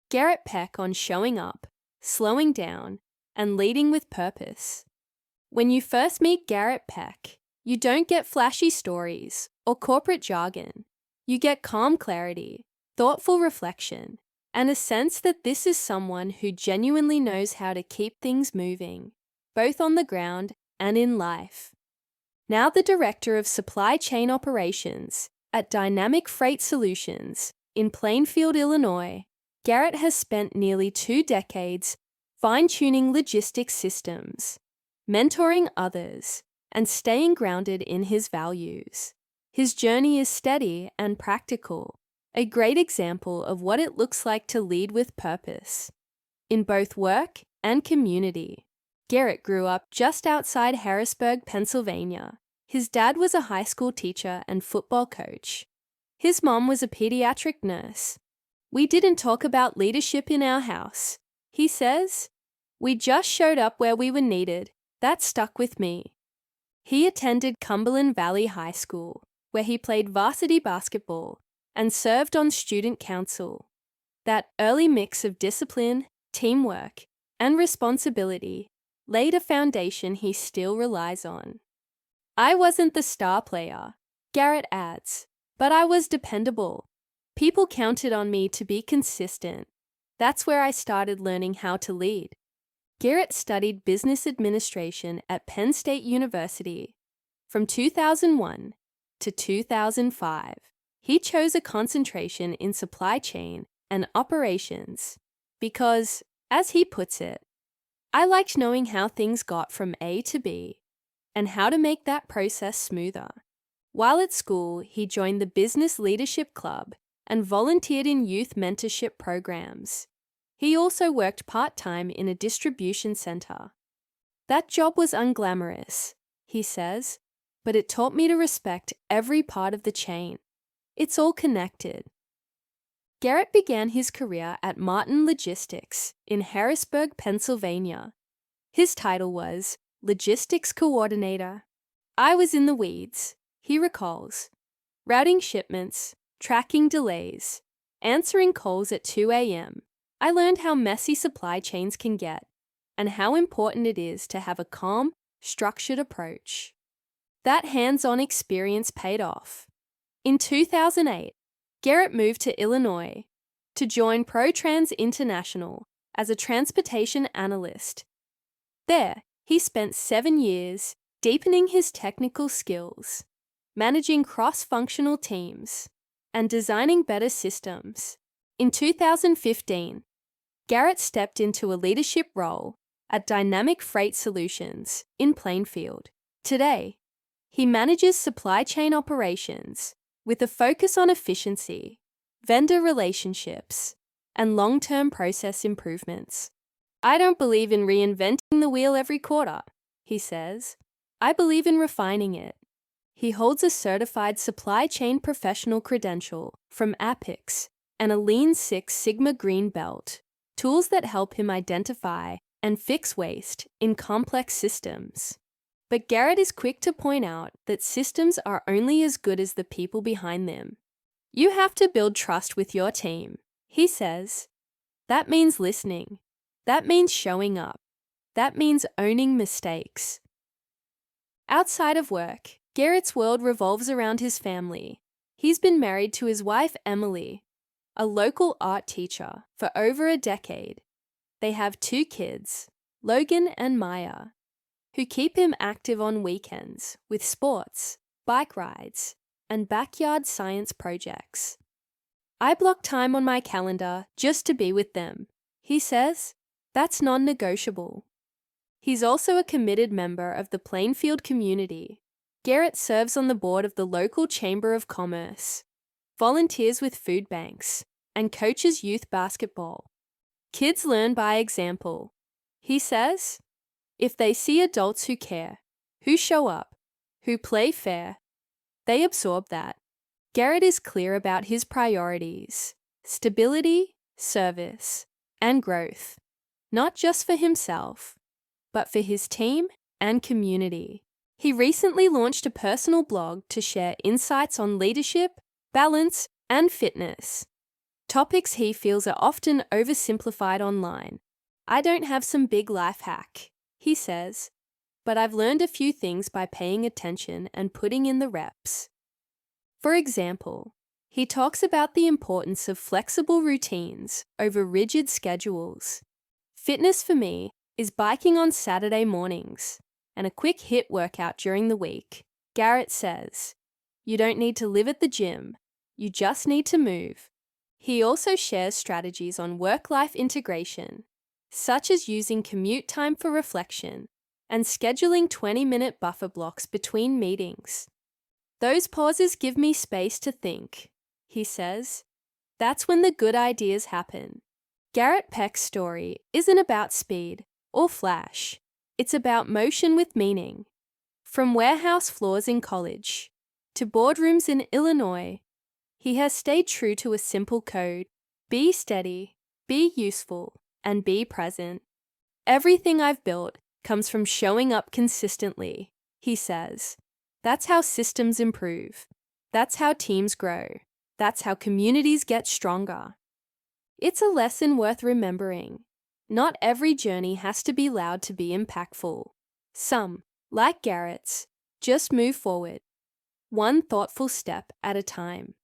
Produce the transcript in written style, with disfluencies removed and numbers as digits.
Garrett Peck on showing up, slowing down, and leading with purpose. When you first meet Garrett Peck, you don't get flashy stories or corporate jargon. You get calm clarity, thoughtful reflection, and a sense that this is someone who genuinely knows how to keep things moving, both on the ground and in life. Now the Director of Supply Chain Operations at Dynamic Freight Solutions in Plainfield, Illinois, Garrett has spent nearly 2 decades fine-tuning logistics systems, mentoring others, and staying grounded in his values. His journey is steady and practical, a great example of what it looks like to lead with purpose. In both work and community, Garrett grew up just outside Harrisburg, Pennsylvania. His dad was a high school teacher and football coach. His mom was a pediatric nurse. "We didn't talk about leadership in our house," he says. "We just showed up where we were needed. That stuck with me." He attended Cumberland Valley High School, where he played varsity basketball and served on student council. That early mix of discipline, teamwork, and responsibility laid a foundation he still relies on. "I wasn't the star player," Garrett adds, "but I was dependable. People counted on me to be consistent. That's where I started learning how to lead." Garrett studied business administration at Penn State University. From 2001 to 2005, he chose a concentration in supply chain and operations because, as he puts it, "I liked knowing how things got from A to B and how to make that process smoother." While at school, he joined the Business Leadership Club and volunteered in youth mentorship programs. He also worked part-time in a distribution center. "That job was unglamorous," he says, "but it taught me to respect every part of the chain. It's all connected." Garrett began his career at Martin Logistics in Harrisburg, Pennsylvania. His title was Logistics Coordinator. "I was in the weeds," he recalls, routing shipments, tracking delays, answering calls at 2 a.m. I learned how messy supply chains can get and how important it is to have a calm, structured approach. That hands-on experience paid off. In 2008, Garrett moved to Illinois to join ProTrans International as a transportation analyst. There, he spent 7 years deepening his technical skills, managing cross-functional teams, and designing better systems. In 2015, Garrett stepped into a leadership role at Dynamic Freight Solutions in Plainfield. Today, he manages supply chain operations with a focus on efficiency, vendor relationships, and long-term process improvements. "I don't believe in reinventing the wheel every quarter," he says. "I believe in refining it." He holds a certified supply chain professional credential from APIX and a Lean Six Sigma Green Belt, tools that help him identify and fix waste in complex systems. But Garrett is quick to point out that systems are only as good as the people behind them. "You have to build trust with your team," he says. "That means listening. That means showing up. That means owning mistakes." Outside of work, Garrett's world revolves around his family. He's been married to his wife, Emily, a local art teacher, for over a decade. They have 2 kids, Logan and Maya, who keep him active on weekends with sports, bike rides, and backyard science projects. "I block time on my calendar just to be with them," he says. "That's non-negotiable." He's also a committed member of the Plainfield community. Garrett serves on the board of the local Chamber of Commerce, volunteers with food banks, and coaches youth basketball. "Kids learn by example," he says. "If they see adults who care, who show up, who play fair, they absorb that." Garrett is clear about his priorities: stability, service, and growth, not just for himself, but for his team and community. He recently launched a personal blog to share insights on leadership, balance, and fitness. Topics he feels are often oversimplified online. I don't have some big life hack, he says, but I've learned a few things by paying attention and putting in the reps. For example, he talks about the importance of flexible routines over rigid schedules. Fitness for me is biking on Saturday mornings and a quick HIIT workout during the week. Garrett says, you don't need to live at the gym, you just need to move. He also shares strategies on work-life integration, such as using commute time for reflection and scheduling 20-minute buffer blocks between meetings. Those pauses give me space to think, he says. That's when the good ideas happen. Garrett Peck's story isn't about speed or flash. It's about motion with meaning. From warehouse floors in college to boardrooms in Illinois, he has stayed true to a simple code: be steady, be useful, and be present. Everything I've built comes from showing up consistently, he says. That's how systems improve. That's how teams grow. That's how communities get stronger. It's a lesson worth remembering. Not every journey has to be loud to be impactful. Some, like Garrett's, just move forward, one thoughtful step at a time.